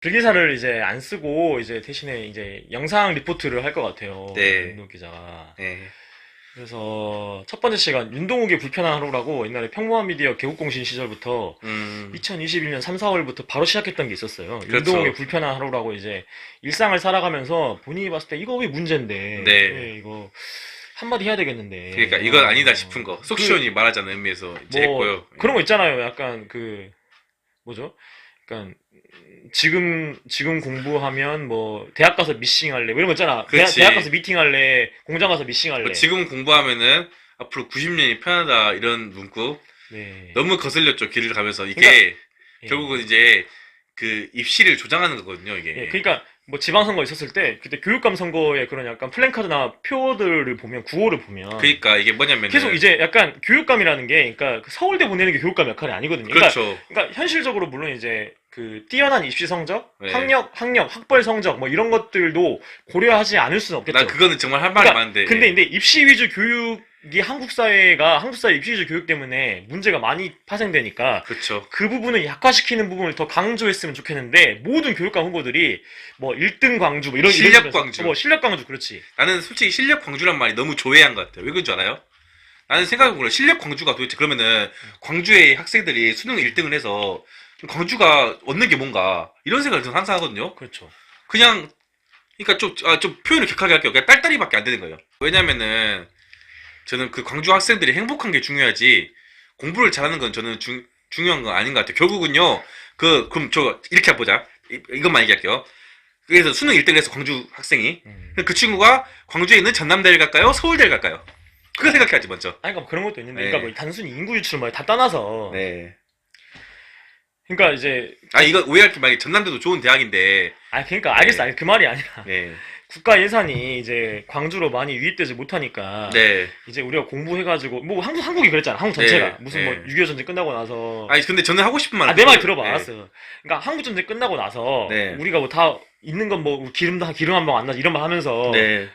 필기사를 이제 안 쓰고 이제 대신에 이제 영상 리포트를 할 것 같아요. 네. 윤동 기자가. 네. 그래서 첫 번째 시간 윤동욱의 불편한 하루라고 옛날에 평범한 미디어 개국공신 시절부터 음, 2021년 3, 4월부터 바로 시작했던 게 있었어요. 그렇죠. 윤동욱의 불편한 하루라고 이제 일상을 살아가면서 본인이 봤을 때 이거 왜 문제인데 네. 왜 이거 한마디 해야 되겠는데 그러니까 이건 아니다 싶은 거. 속 시원히 말하자는 의미에서 이제 뭐 했고요. 그런 거 있잖아요. 약간 그 뭐죠? 약간 지금 공부하면 뭐 대학 가서 미싱할래 뭐 이런 거 있잖아. 그렇지. 대학 가서 미팅할래, 공장 가서 미싱할래. 지금 공부하면은 앞으로 90년이 편하다 이런 문구 네. 너무 거슬렸죠. 길을 가면서 이게 그러니까, 예. 결국은 이제 그 입시를 조장하는 거거든요. 이게. 예, 그러니까 뭐 지방선거 있었을 때 그때 교육감 선거에 그런 약간 플랜카드나 표들을 보면 구호를 보면 그러니까 이게 뭐냐면은 계속 이제 약간 교육감이라는 게 그러니까 그 서울대 보내는 게 교육감 역할이 아니거든요. 그러니까, 그렇죠. 그러니까 현실적으로 물론 이제 그 뛰어난 입시 성적, 네. 학력, 학벌 성적 뭐 이런 것들도 고려하지 않을 수는 없겠죠. 난 그거는 정말 할 말이 그러니까 많은데. 근데 입시 위주 교육이 한국 사회 입시 위주 교육 때문에 문제가 많이 파생되니까 그렇죠. 그 부분을 약화시키는 부분을 더 강조했으면 좋겠는데 모든 교육감 후보들이 뭐 1등 광주 뭐 이런 실력 이런 식으로 광주. 뭐 실력 광주 그렇지. 나는 솔직히 실력 광주란 말이 너무 조회한 것 같아요. 왜 그런 줄 알아요? 나는 생각해보면 실력 광주가 도대체 그러면은 광주의 학생들이 수능 1등을 해서 광주가 얻는 게 뭔가 이런 생각을 저는 항상 하거든요. 그렇죠. 그냥 그러니까 좀 표현을 격하게 할게요. 그냥 딸딸이밖에 안 되는 거예요. 왜냐면은 저는 그 광주 학생들이 행복한 게 중요하지 공부를 잘하는 건 저는 중요한 건 아닌 것 같아요. 결국은요. 그럼 저 이렇게 해보자. 이것만 얘기할게요. 그래서 수능 1등을 해서 광주 학생이 그 친구가 광주에 있는 전남대를 갈까요? 서울대를 갈까요? 그거 생각해야지 먼저. 아니 그러니까 뭐 그런 것도 있는데 네. 그러니까 뭐 단순히 인구 유출을 뭐 다 떠나서 네. 그러니까 이제 이거 오해할 게 만약에 전남대도 좋은 대학인데. 그러니까 알겠어. 네. 아니, 그 말이 아니라 네. 국가 예산이 이제 광주로 많이 유입되지 못하니까 네. 이제 우리가 공부해가지고 뭐 한국이 그랬잖아. 한국 전체가 네. 무슨 네. 뭐 6.25 전쟁 끝나고 나서 근데 저는 하고 싶은 말은 내 말 그거예요. 들어봐. 네. 알았어. 그러니까 한국 전쟁 끝나고 나서 네. 우리가 뭐 다 있는 건 뭐 기름 한 방 안 나지 이런 말 하면서 네.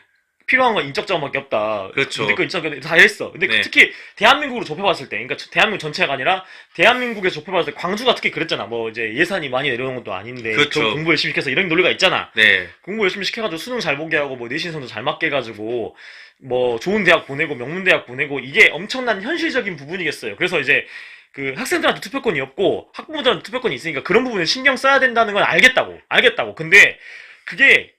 필요한 건 인적 자원밖에 없다. 그렇죠. 근데 그 인적 자원 다 했어. 근데 네. 특히 대한민국으로 좁혀봤을 때, 그러니까 대한민국 전체가 아니라 대한민국에서 좁혀봤을 때 광주가 특히 그랬잖아. 뭐 이제 예산이 많이 내려오는 것도 아닌데 그렇죠. 결국 공부 열심히 시켜서 이런 논리가 있잖아. 네. 공부 열심히 시켜가지고 수능 잘 보게 하고 뭐 내신 성적 잘 맞게 해가지고 뭐 좋은 대학 보내고 명문 대학 보내고 이게 엄청난 현실적인 부분이겠어요. 그래서 이제 그 학생들한테 투표권이 없고 학부모들한테 투표권이 있으니까 그런 부분에 신경 써야 된다는 건 알겠다고. 근데 그게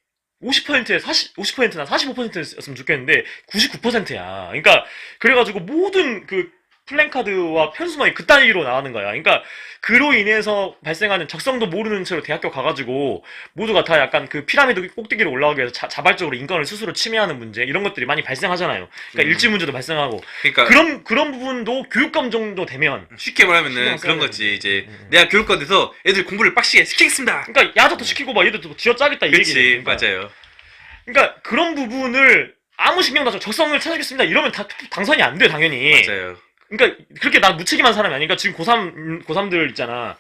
50%나 45%였으면 좋겠는데 99%야. 그러니까 그래가지고 모든 그 플랜카드와 편수만이 그따위로 나가는 거야. 그러니까 그로 인해서 발생하는 적성도 모르는 채로 대학교 가가지고 모두가 다 약간 그 피라미드 꼭대기로 올라가기 위해서 자발적으로 인권을 스스로 침해하는 문제 이런 것들이 많이 발생하잖아요. 그러니까 일지 문제도 발생하고 그러니까 그런 부분도 교육감 정도 되면 쉽게 말하면은 신경 써야 그런 거지. 되는데. 이제 내가 교육권 돼서 애들 공부를 빡시게 시키겠습니다. 그러니까 야자도 시키고 막 얘들도 쥐어짜겠다 이 그렇지. 얘기예요. 맞아요. 그러니까 그런 부분을 아무 신경 안 써서 적성을 찾아주겠습니다. 이러면 당선이 안 돼, 당연히. 맞아요. 그러니까 그렇게 나 무책임한 사람이 아니니까 지금 고3들 있잖아.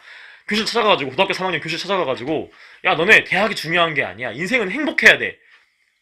교실 찾아가가지고 고등학교 3학년 교실 찾아가가지고 야 너네 대학이 중요한 게 아니야. 인생은 행복해야 돼.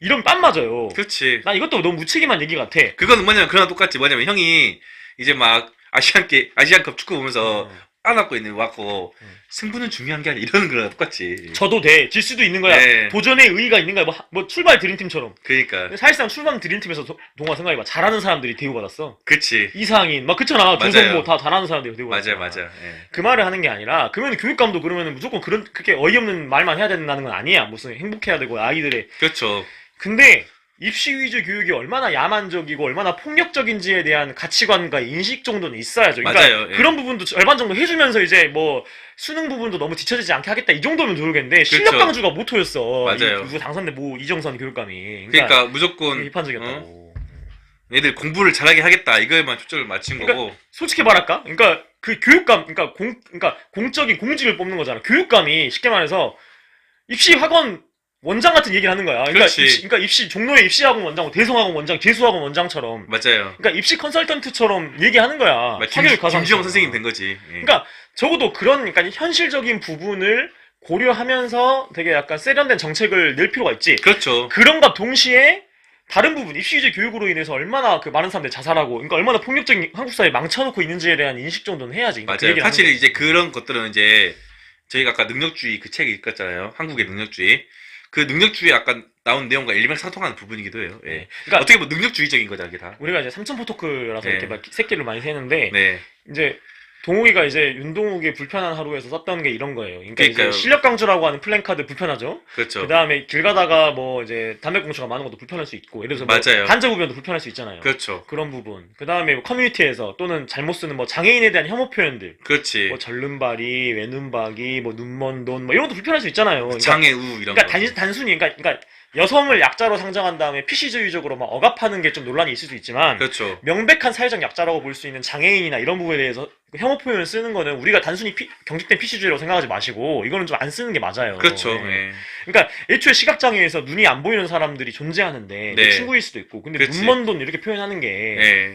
이런 빤 맞아요. 그렇지. 난 이것도 너무 무책임한 얘기 같아. 그거는 뭐냐면 그랑 똑같지. 뭐냐면 형이 이제 막 아시안컵 축구 보면서 안았고 있는 왔고 승부는 중요한 게 아니라 이러는 거랑 똑같지. 져도 돼. 질 수도 있는 거야. 네. 도전의 의의가 있는 거야. 뭐 출발 드림팀처럼. 그러니까. 근데 사실상 출발 드림팀에서 동아 생각해봐. 잘하는 사람들이 대우받았어. 그치. 이상인 막 그렇잖아. 맞아요. 조성모 다 잘하는 사람들이 대우받았어. 맞아요. 예. 그 말을 하는 게 아니라 그러면 교육감도 그러면 무조건 그렇게 어이없는 말만 해야 된다는 건 아니야. 무슨 행복해야 되고 아이들의. 그렇죠. 근데 입시 위주 교육이 얼마나 야만적이고 얼마나 폭력적인지에 대한 가치관과 인식 정도는 있어야죠. 그러니까 맞아요. 예. 그런 부분도 절반 정도 해주면서 이제 뭐 수능 부분도 너무 뒤처지지 않게 하겠다 이 정도면 모르겠는데 실력 그렇죠. 강주가 모토였어. 맞아요. 누구 당선된 뭐 이정선 교육감이. 그러니까 되게 무조건 비판적이었다고. 애들 공부를 잘하게 하겠다 이거에만 초점을 맞춘 그러니까 거고. 솔직히 말할까? 그러니까 그 교육감, 그러니까 공적인 공직을 뽑는 거잖아. 교육감이 쉽게 말해서 입시 학원 원장 같은 얘기를 하는 거야. 그러니까 그렇지. 입시 종로의 입시학원 원장, 대성학원 원장, 재수학원 원장처럼. 맞아요. 그러니까 입시 컨설턴트처럼 얘기하는 거야. 사교육 가상. 김지영 선생님 된 거지. 예. 그러니까 적어도 그러니까 현실적인 부분을 고려하면서 되게 약간 세련된 정책을 낼 필요가 있지. 그렇죠. 그런가 동시에 다른 부분, 입시 위주 교육으로 인해서 얼마나 그 많은 사람들이 자살하고, 그러니까 얼마나 폭력적인 한국 사회에 망쳐놓고 있는지에 대한 인식 정도는 해야지. 그러니까 그 맞아요. 얘기를 사실 하는 이제 그런 것들은 이제 저희가 아까 능력주의 그 책 읽었잖아요. 한국의 능력주의. 그 능력주의 아까 나온 내용과 일맥상통하는 부분이기도 해요. 예. 네. 그러니까 어떻게 보면 능력주의적인 거죠, 이게 다. 우리가 이제 삼천포토크라서 네. 이렇게 막 새끼를 많이 세는데 네. 이제 동욱이가 이제 윤동욱의 불편한 하루에서 썼던 게 이런 거예요. 그러니까 그러니까요. 이제 실력 강조라고 하는 플랜카드 불편하죠. 그렇죠. 그 다음에 길 가다가 뭐 이제 담배꽁초가 많은 것도 불편할 수 있고, 예를 들어서 뭐 맞아요. 간접우변도 불편할 수 있잖아요. 그렇죠. 그런 부분. 그 다음에 커뮤니티에서 또는 잘못 쓰는 뭐 장애인에 대한 혐오 표현들, 그렇지. 뭐 절름발이, 외눈박이, 뭐 눈먼 돈, 뭐 이런 것도 불편할 수 있잖아요. 그러니까, 장애우 이런 그러니까 거. 단순히 그러니까 여성을 약자로 상정한 다음에 PC주의적으로 막 억압하는 게 좀 논란이 있을 수 있지만 그렇죠. 명백한 사회적 약자라고 볼 수 있는 장애인이나 이런 부분에 대해서 혐오 표현을 쓰는 거는 우리가 단순히 경직된 PC주의라고 생각하지 마시고 이거는 좀 안 쓰는 게 맞아요. 그렇죠. 네. 예. 그러니까 애초에 시각장애에서 눈이 안 보이는 사람들이 존재하는데 네. 친구일 수도 있고 근데 그치. 눈먼 돈 이렇게 표현하는 게 예.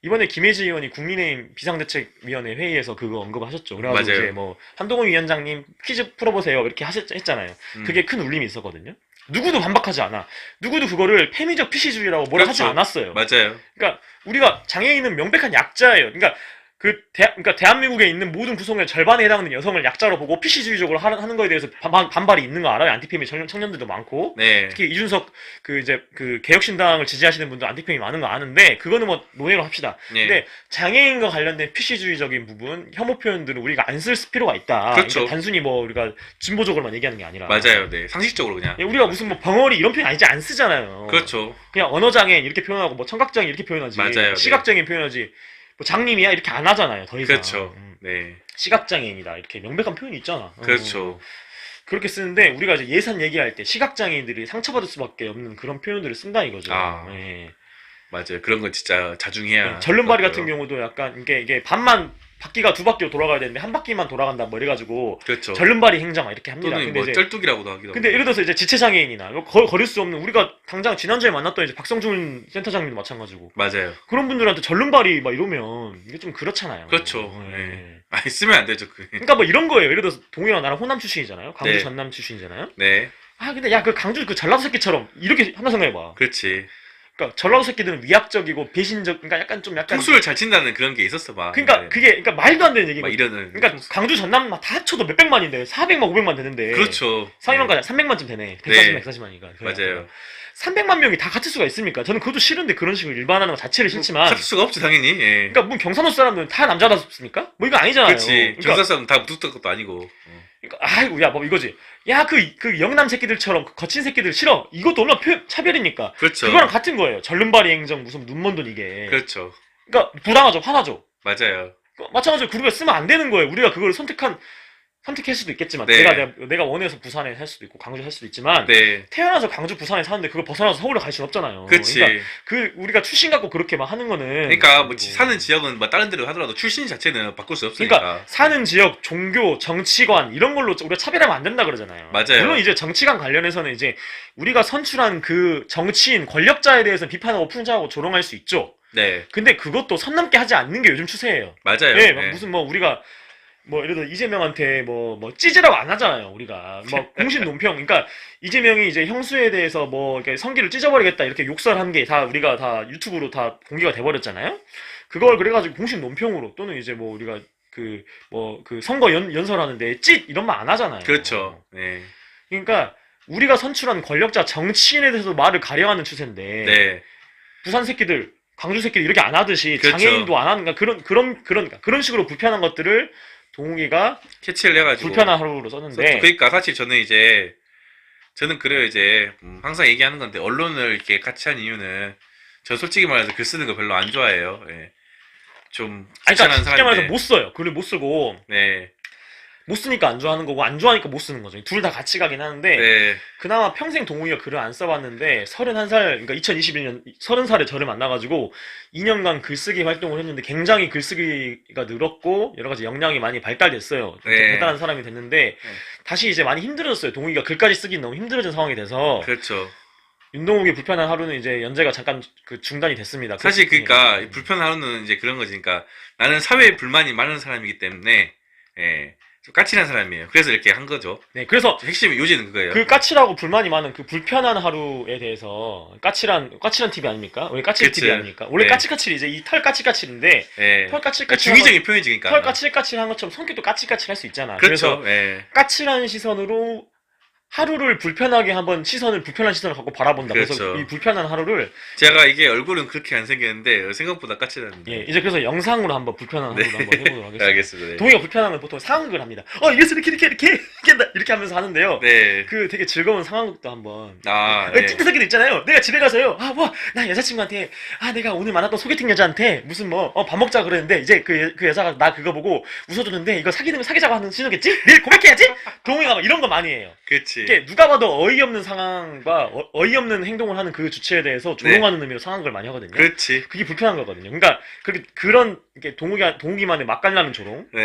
이번에 김혜지 의원이 국민의힘 비상대책위원회 회의에서 그거 언급하셨죠. 그래가지고 맞아요. 이제 뭐 한동훈 위원장님 퀴즈 풀어보세요 이렇게 했잖아요. 그게 큰 울림이 있었거든요. 누구도 반박하지 않아. 누구도 그거를 페미적 PC주의라고 뭐라 하지 그렇죠. 않았어요. 맞아요. 그러니까 우리가 장애인은 명백한 약자예요. 그러니까 그러니까 대한민국에 있는 모든 구성의 절반에 해당하는 여성을 약자로 보고 PC주의적으로 하는 거에 대해서 반발이 있는 거 알아요? 안티페미 청년들도 많고. 네. 특히 이준석 그 개혁신당을 지지하시는 분들 안티페미 많은 거 아는데 그거는 뭐 논의로 합시다. 예. 근데 장애인과 관련된 PC주의적인 부분, 혐오 표현들은 우리가 안 쓸 필요가 있다. 그렇죠. 그러니까 단순히 뭐 우리가 진보적으로만 얘기하는 게 아니라. 맞아요. 네. 상식적으로 그냥. 예, 우리가 무슨 뭐 벙어리 이런 표현 아니지 안 쓰잖아요. 그렇죠. 그냥 언어장애인 이렇게 표현하고 뭐 청각장애인 이렇게 표현하지. 맞아요, 네. 시각장애인 표현하지. 뭐 장님이야 이렇게 안 하잖아요. 더 이상. 그렇죠. 네. 시각장애인이다 이렇게 명백한 표현이 있잖아. 그렇죠. 그렇게 쓰는데 우리가 이제 예산 얘기할 때 시각장애인들이 상처받을 수밖에 없는 그런 표현들을 쓴다 이거죠. 아. 예. 맞아요. 그런 건 진짜 자중해야. 절름발이 할 같은 것 같고요. 경우도 약간 이게 반만 바퀴가 두 바퀴로 돌아가야 되는데 한 바퀴만 돌아간다 뭐 이래가지고 그렇죠. 절름발이 행정화 이렇게 합니다. 또는 근데 뭐 이제 쩔뚝이라고도 하기도 근데 하고. 예를 들어서 이제 지체장애인이나 거릴 수 없는 우리가 당장 지난주에 만났던 이제 박성준 센터장님도 마찬가지고 맞아요. 그런 분들한테 절름발이 막 이러면 이게 좀 그렇잖아요. 그렇죠. 예. 네. 아니 쓰면 안 되죠. 그러니까 뭐 이런 거예요. 예를 들어서 동이랑 나랑 호남 출신이잖아요. 광주 네. 전남 출신이잖아요. 네. 아 근데 야 그 강주 그 전라도 새끼처럼 이렇게 한번 생각해봐. 그렇지. 그러니까 전라도 새끼들은 위압적이고 배신적, 그러니까 약간 통수를 잘 친다는 그런 게 있었어 막. 그러니까 네. 그러니까 말도 안 되는 막 얘기거든. 이러는. 그러니까 강주 전남 다 합쳐도 몇백만인데 400만 500만 되는데 그렇죠. 400만까지 300만쯤 되네. 140만 네. 140만이니까 맞아요. 300만 명이 다 같을 수가 있습니까? 저는 그것도 싫은데 그런 식으로 일반하는 것 자체를 싫지만 찾을 수가 없지 당연히. 예. 그러니까 뭐 경상도 사람들은 다 남자답습니까? 뭐 이거 아니잖아요. 그렇지. 그러니까, 경상 사람 다 무뚝뚝 것도 아니고. 그러니까 아이고 야 뭐 이거지. 야 그 영남 새끼들처럼 그 거친 새끼들 싫어. 이것도 얼마나 차별이니까. 그렇죠. 그거랑 같은 거예요. 절름발이 행정 무슨 눈먼 돈 이게. 그렇죠. 그러니까 불안하죠. 화나죠. 맞아요. 마찬가지로 우리가 쓰면 안 되는 거예요. 우리가 그걸 선택할 수도 있겠지만 네. 내가 원해서 부산에 살 수도 있고 광주에 살 수도 있지만 네. 태어나서 광주 부산에 사는데 그걸 벗어나서 서울에 갈 수는 없잖아요. 그렇지. 그러니까 우리가 출신 갖고 그렇게 막 하는 거는 그러니까 뭐 그리고 사는 지역은 뭐 다른 데로 하더라도 출신 자체는 바꿀 수 없으니까. 그러니까 사는 지역, 종교, 정치관 이런 걸로 우리가 차별하면 안 된다 그러잖아요. 맞아요. 물론 이제 정치관 관련해서는 이제 우리가 선출한 그 정치인 권력자에 대해서 비판하고 풍자하고 조롱할 수 있죠. 네. 근데 그것도 선 넘게 하지 않는 게 요즘 추세예요. 맞아요. 네, 막 네. 무슨 뭐 우리가 뭐 예를 들어 이재명한테 뭐 찌질라고 안 하잖아요. 우리가 뭐 공신 논평, 그러니까 이재명이 이제 형수에 대해서 뭐 이렇게 성기를 찢어버리겠다 이렇게 욕설한 게 다 우리가 다 유튜브로 다 공개가 돼버렸잖아요. 그걸 그래가지고 공식 논평으로 또는 이제 뭐 우리가 그 선거 연설하는데 찢 이런 말 안 하잖아요. 그렇죠. 네. 그러니까 우리가 선출한 권력자 정치인에 대해서 말을 가려하는 추세인데 네. 부산 새끼들, 광주 새끼들 이렇게 안 하듯이 그렇죠. 장애인도 안 하는 그런 식으로 불편한 것들을 동욱이가 캐치를 해가지고. 불편한 하루로 썼는데 그러니까 사실 저는 그래요 이제 항상 얘기하는 건데 언론을 이렇게 같이 한 이유는 저 솔직히 말해서 글 쓰는 거 별로 안 좋아해요. 예. 좀 아니, 귀찮은 그러니까 쉽게 말해서 사람인데. 못 써요. 글을 못 쓰고 네. 못 쓰니까 안 좋아하는 거고 안 좋아하니까 못 쓰는 거죠. 둘 다 같이 가긴 하는데 네. 그나마 평생 동욱이가 글을 안 써봤는데 31살 그러니까 2021년 30살에 저를 만나가지고 2년간 글쓰기 활동을 했는데 굉장히 글쓰기가 늘었고 여러 가지 역량이 많이 발달됐어요. 네. 대단한 사람이 됐는데 다시 이제 많이 힘들어졌어요. 동욱이가 글까지 쓰기 너무 힘들어진 상황이 돼서 그렇죠. 윤동욱의 불편한 하루는 이제 연재가 잠깐 그 중단이 됐습니다. 사실 그러니까 예. 불편한 하루는 이제 그런 거지. 그러니까 나는 사회에 불만이 많은 사람이기 때문에 예. 좀 까칠한 사람이에요. 그래서 이렇게 한 거죠. 네, 그래서 핵심 요지는 그거예요. 그 까칠하고 불만이 많은 그 불편한 하루에 대해서 까칠한 TV 아닙니까? 원래 까칠 그치. TV 아닙니까? 원래 네. 까칠까칠 이제 이 털 까칠까칠인데 예. 털 그러니까 까칠까칠 중의적인 표현이지, 그러니까. 털 까칠까칠한 것처럼 성격도 까칠까칠할 수 있잖아. 그렇죠. 그래서 예. 까칠한 시선으로 하루를 불편하게 한번 불편한 시선을 갖고 바라본다. 그래서 그렇죠. 이 불편한 하루를 제가 이게 얼굴은 그렇게 안 생겼는데 생각보다 까칠한데. 예, 이제 그래서 영상으로 한번 불편한 네. 하루를 한번 해보도록 하겠습니다. 알겠습니다. 네. 동의가 불편한 건 보통 상황극을 합니다. 이래서 이렇게 하면서 하는데요. 네. 그 되게 즐거운 상황극도 한번. 아, 네. 찐따새끼들 있잖아요. 내가 집에 가서요. 나 여자친구한테, 내가 오늘 만났던 소개팅 여자한테 무슨 밥 먹자 그랬는데, 이제 그 여자가 나 그거 보고 웃어주는데, 이거 사귀자고 하는 신호겠지? 내일 고백해야지? 동의가 막 이런 거 많이 해요. 그치. 이게 누가 봐도 어이없는 상황과 어이없는 행동을 하는 그 주체에 대해서 조롱하는 의미로 상황극을 많이 하거든요. 그렇지. 그게 불편한 거거든요. 그러니까 그런 이렇게 동욱이만의 맛깔나는 조롱, 네.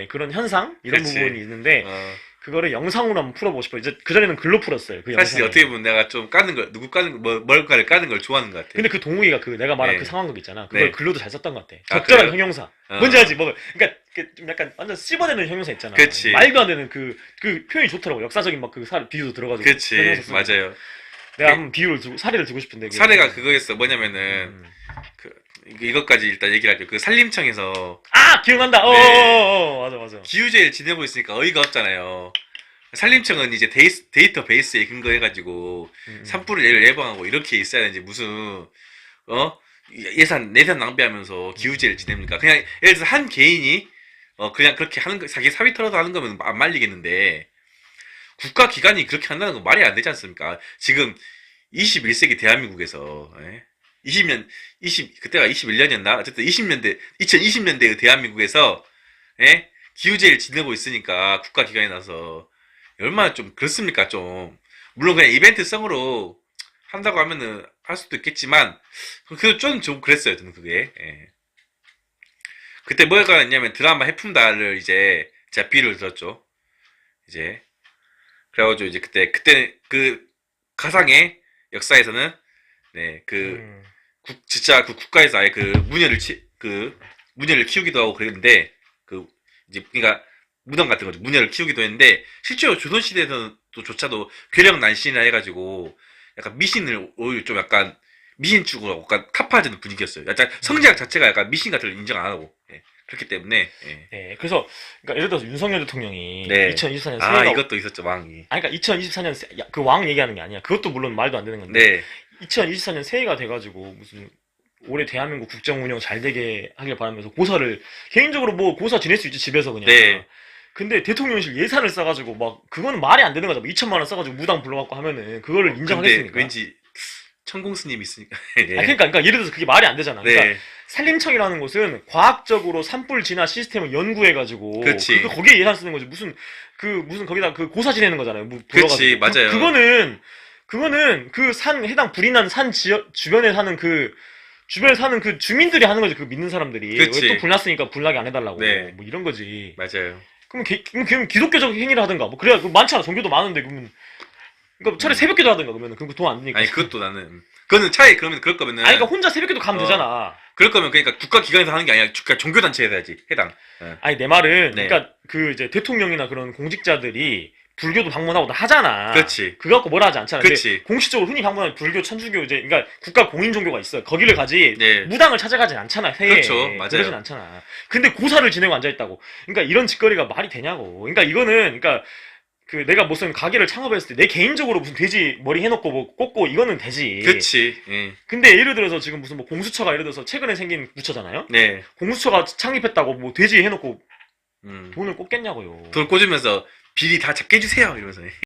예, 그런 현상 이런 그치. 부분이 있는데 어. 그거를 영상으로 한번 풀어보고 싶어요. 이제 그 전에는 글로 풀었어요. 그 사실 영상을. 어떻게 보면 내가 좀 까는 걸, 누구 까는 걸, 뭘까를 까는 걸 좋아하는 것 같아. 근데 그 동욱이가 그 내가 말한 네. 그 상황극 있잖아. 그걸 네. 글로도 잘 썼던 것 같아. 아, 적절한 그래요? 형용사. 어. 뭔지 알지? 그러니까 좀 약간 완전 씹어내는 형용사 있잖아. 그치. 말도 안 되는 그 표현이 좋더라고. 역사적인 막 그 비유도 들어가지고. 그치. 형용사 쓰고. 맞아요. 내가 한번 사례를 두고 싶은데. 그게. 사례가 그거였어. 뭐냐면은, 음. 이것까지 일단 얘기를 할게요. 그 산림청에서 기억난다. 네. 맞아. 기우제를 지내고 있으니까 어이가 없잖아요. 산림청은 이제 데이터 베이스에 근거해가지고 산불을 예방하고 이렇게 있어야 되는지 무슨 예산 낭비하면서 기우제를 지냅니까? 그냥 예를 들어서 한 개인이 그냥 그렇게 하는 거 자기 사비 털어도 하는 거면 안 말리겠는데 국가 기관이 그렇게 한다는 건 말이 안 되지 않습니까? 지금 21세기 대한민국에서 20그때가 21년이었나? 어쨌든 2020년대의 대한민국에서 기우제를 지내고 있으니까 국가 기관에 나서 얼마나 좀 그렇습니까? 좀 물론 그냥 이벤트성으로 한다고 하면은 할 수도 있겠지만 그래도 좀 그랬어요. 저는 그게. 예. 그때 뭐가 했냐면 드라마 해품다를 이제 제가 비유를 들었죠. 이제 그래가지고 이제 그때 그 가상의 역사에서는 진짜 그 국가에서 아예 그 문열을 키우기도 하고 그랬는데 이제 그러니까 무덤 같은 거죠. 문열을 키우기도 했는데 실제로 조선시대에서조차도 괴력난신이라 해가지고 약간 미신을 오히려 좀 약간 미신 쪽으로 약간 타파하는 분위기였어요. 약간 성지학 자체가 약간 미신 같은 걸 인정 안 하고 그렇기 때문에 네, 그래서 그러니까 예를 들어서 윤석열 대통령이 네. 2024년 새해가 이것도 있었죠. 왕이. 그러니까 2024년 그 왕 얘기하는 게 아니야. 그것도 물론 말도 안 되는 건데. 네. 2024년 새해가 돼가지고 무슨 올해 대한민국 국정 운영 잘 되게 하길 바라면서 고사를 개인적으로 뭐 고사 지낼 수 있지 집에서 그냥. 네. 근데 대통령실 예산을 써가지고 막 그거는 말이 안 되는 거죠. 2천만 원 써가지고 무당 불러갖고 하면은 그거를 인정하겠습니까? 근데 왠지 천공 스님이 있으니까. 그러니까 예를 들어서 그게 말이 안 되잖아. 네. 그러니까 산림청이라는 곳은 과학적으로 산불 진화 시스템을 연구해가지고 그치. 거기에 예산 쓰는 거지. 무슨 거기다 그 고사 지내는 거잖아요. 그치, 맞아요. 그거는 그 해당 불이 난 산 주변에 사는 그 주민들이 하는 거지. 그 믿는 사람들이. 그치. 왜 또 불났으니까 불나게 안 해달라고. 네. 뭐 이런 거지. 맞아요. 그럼 기독교적 행위를 하든가. 뭐 그래야 많잖아. 종교도 많은데 그러면. 그러니까 차라리 새벽기도 하든가 그러면 그럼 돈 안 드니까. 아니 그것도 그거는 차라리 그러면 그럴 거면은. 그러니까 혼자 새벽기도 가면 되잖아. 그럴 거면 그러니까 국가 기관에서 하는 게 아니라 종교 단체에서 해야지 해당. 아니 내 말은 네. 그러니까 그 이제 대통령이나 그런 공직자들이 불교도 방문하고 다 하잖아. 그렇지. 그거 갖고 뭐라 하지 않잖아. 근데 그렇지. 공식적으로 흔히 방문하는 불교, 천주교 이제 그러니까 국가 공인 종교가 있어요. 거기를 가지 네. 무당을 찾아가진 않잖아. 새해에. 그렇죠. 맞아요. 그러진 않잖아. 근데 고사를 지내고 앉아 있다고. 그러니까 이런 짓거리가 말이 되냐고. 그러니까 이거는 그러니까 그 내가 무슨 가게를 창업했을 때 내 개인적으로 무슨 돼지 머리 해놓고 뭐 꽂고 이거는 되지. 그렇지. 예. 근데 예를 들어서 지금 무슨 뭐 공수처가 예를 들어서 최근에 생긴 부처잖아요. 네. 공수처가 창립했다고 뭐 돼지 해놓고 음. 돈을 꽂겠냐고요. 돈 꽂으면서 비리 다 잡게 해주세요 이러면서.